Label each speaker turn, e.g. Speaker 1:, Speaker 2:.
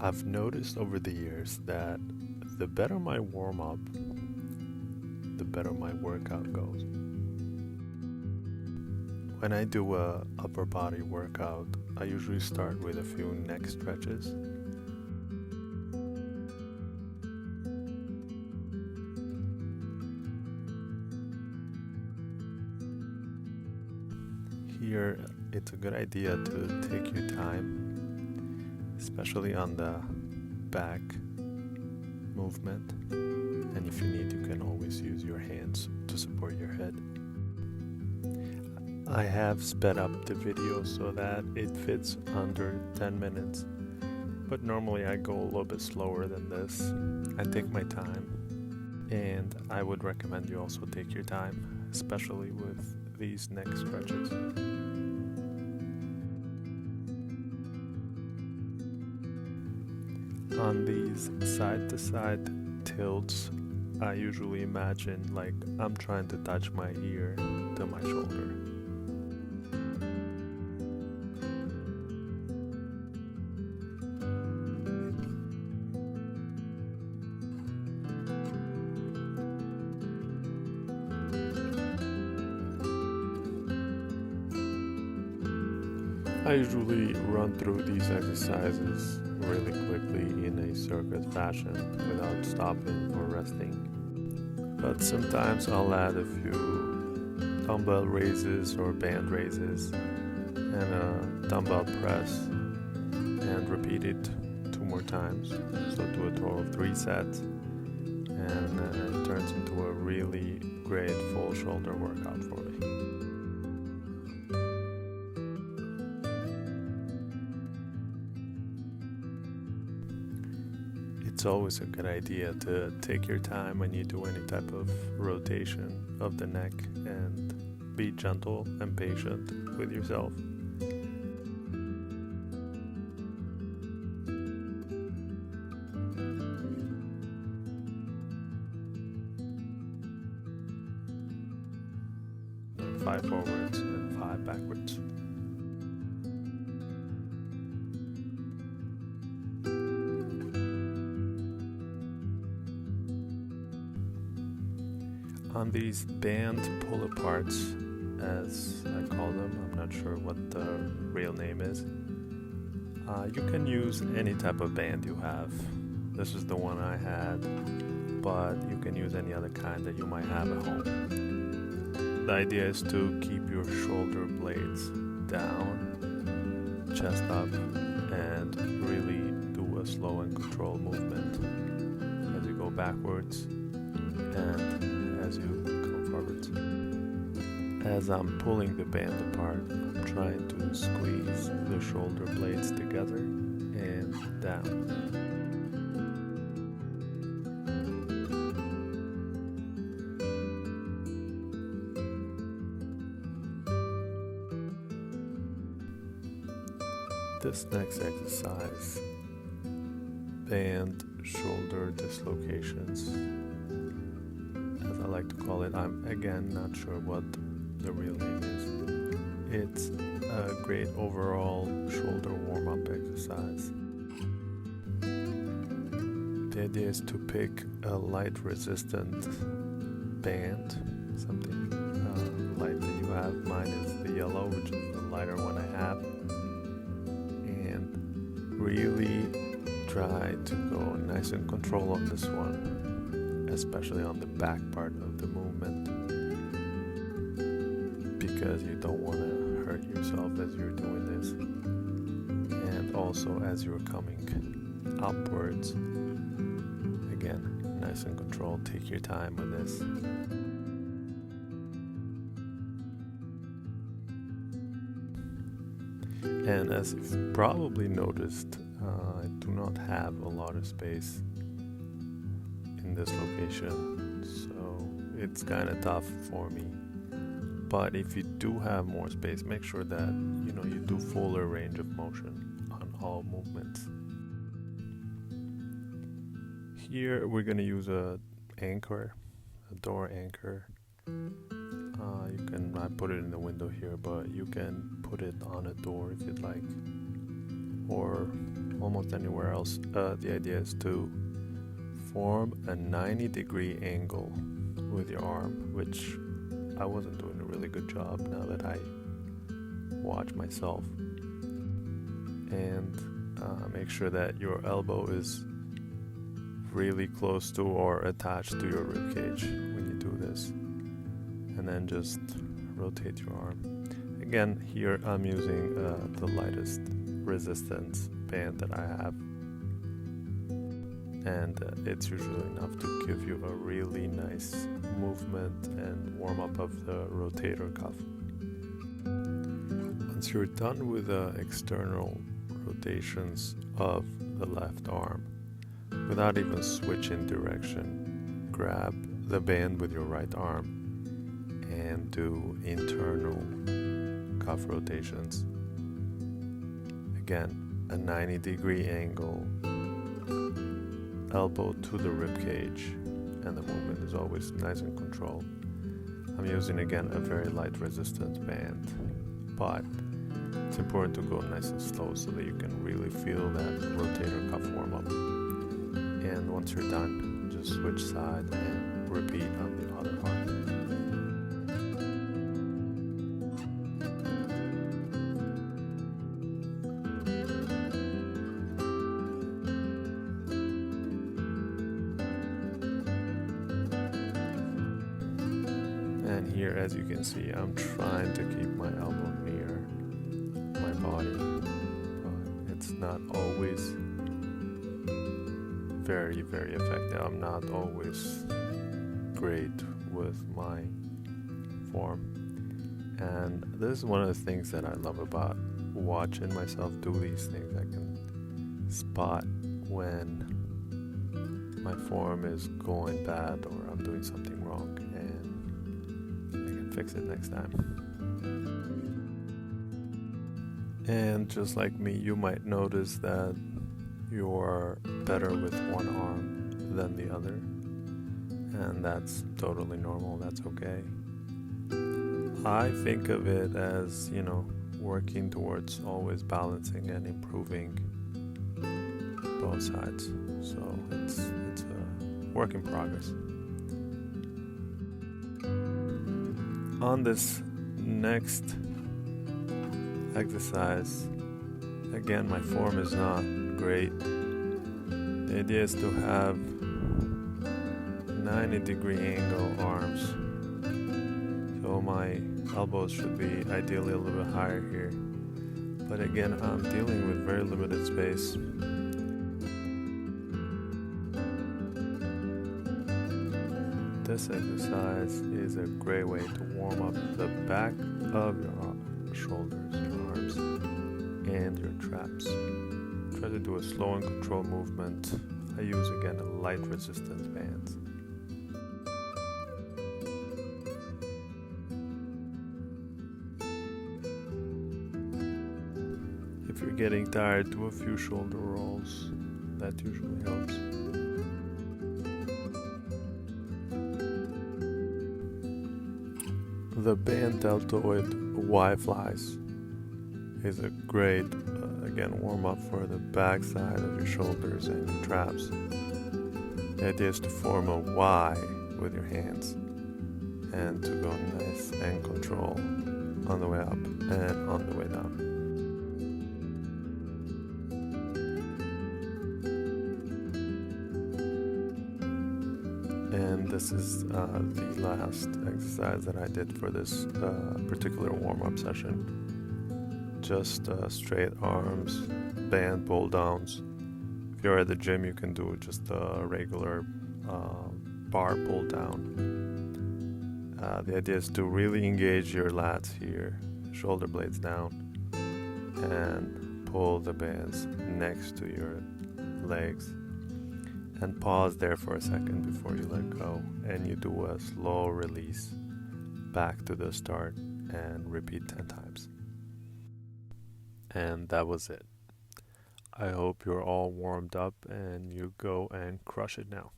Speaker 1: I've noticed over the years that the better my warm-up, the better my workout goes. When I do a upper body workout, I usually start with a few neck stretches. Here, it's a good idea to take your time, especially on the back movement. And if you need, you can always use your hands to support your head. I have sped up the video so that it fits under 10 minutes, but normally I go a little bit slower than this. I take my time, and I would recommend you also take your time, especially with these neck stretches. On these side-to-side tilts, I usually imagine like I'm trying to touch my ear to my shoulder. I usually run through these exercises really quickly in a circuit fashion without stopping or resting. But sometimes I'll add a few dumbbell raises or band raises and a dumbbell press and repeat it 2 more times. So do a total of 3 sets, and it turns into a really great full shoulder workout for me. It's always a good idea to take your time when you do any type of rotation of the neck and be gentle and patient with yourself. And 5 forwards and 5 backwards. On these band pull-aparts, as I call them, I'm not sure what the real name is, you can use any type of band you have. This is the one I had, but you can use any other kind that you might have at home. The idea is to keep your shoulder blades down, chest up, and really do a slow and controlled movement as you go backwards and as you come forwards. As I'm pulling the band apart, I'm trying to squeeze the shoulder blades together and down. This next exercise, band shoulder dislocations, I like to call it. I'm again not sure what the real name is. It's a great overall shoulder warm-up exercise. The idea is to pick a light resistant band, something light that you have. Mine is the yellow, which is the lighter one I have, and really try to go nice and control on this one, especially on the back part of the movement, because you don't want to hurt yourself as you're doing this, and also as you're coming upwards. Again, nice and controlled. Take your time with this. And as you've probably noticed, I do not have a lot of space in this location, so it's kind of tough for me. But if you do have more space, make sure that you do fuller range of motion on all movements. Here we're going to use a door anchor. I put it in the window here, but you can put it on a door if you'd like, or almost anywhere else. The idea is to form a 90-degree angle with your arm, which I wasn't doing a really good job now that I watch myself. And make sure that your elbow is really close to or attached to your rib cage when you do this. And then just rotate your arm. Again, here I'm using the lightest resistance band that I have. And it's usually enough to give you a really nice movement and warm up of the rotator cuff. Once you're done with the external rotations of the left arm, without even switching direction, grab the band with your right arm and do internal cuff rotations. Again, a 90-degree angle, elbow to the rib cage, and the movement is always nice and controlled. I'm using again a very light resistance band, but it's important to go nice and slow so that you can really feel that rotator cuff warm up. And once you're done, just switch side and repeat on the other arm. And here, as you can see, I'm trying to keep my elbow near my body, but it's not always very, very effective. I'm not always great with my form. And this is one of the things that I love about watching myself do these things. I can spot when my form is going bad or I'm doing something wrong, and I can fix it next time. And just like me, you might notice that you're better with one arm than the other, and that's totally normal. That's okay. I think of it as, working towards always balancing and improving both sides. So it's a work in progress. On this next exercise, again, my form is not great. The idea is to have 90-degree angle arms. So my elbows should be ideally a little bit higher here. But again, I'm dealing with very limited space. This exercise is a great way to warm up the back of your shoulders, your arms, and your traps. Try to do a slow and controlled movement. I use again a light resistance band. If you're getting tired, do a few shoulder rolls. That usually helps. The band Deltoid Y-flies is a great, again, warm-up for the back side of your shoulders and your traps. The idea is to form a Y with your hands and to go nice and control on the way up and on the way down. And this is the last exercise that I did for this particular warm-up session. Just straight arms, band pull downs. If you're at the gym, you can do just a regular bar pull down. The idea is to really engage your lats here, shoulder blades down, and pull the bands next to your legs. And pause there for a second before you let go, and you do a slow release back to the start and repeat 10 times. And that was it. I hope you're all warmed up and you go and crush it now.